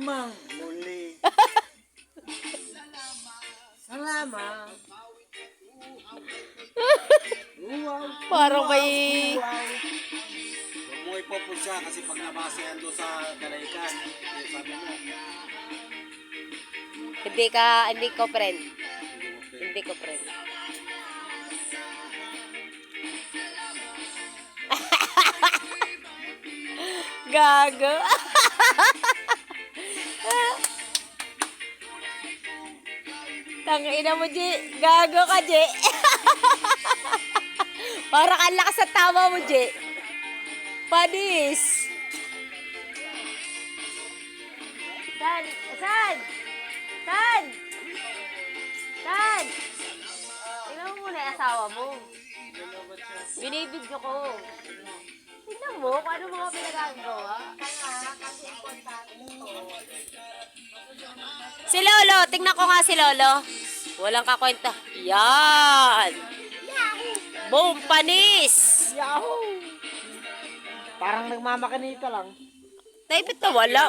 mang muli. Salamat. Wow. Parang may... Huwag mo ipopusya kasi pag nabasa yan doon sa Galaykan, sabi mo, Hindi ko friend. Hindi ko friend. Gago. Tangina mo, Ji. Gago ka, Ji. Para kang lakas sa tama mo, Ji. Panis. San? San? San? San? Tingnan mo muna yung asawa mo. Binibidyo ko. Tingnan mo kung ano mga pinagagawa. Si Lolo, tingnan ko nga si Lolo. Walang kakwenta. Yan! Boom! Panis! Yahoo! Parang nagmamakanita lang. Naipit na wala.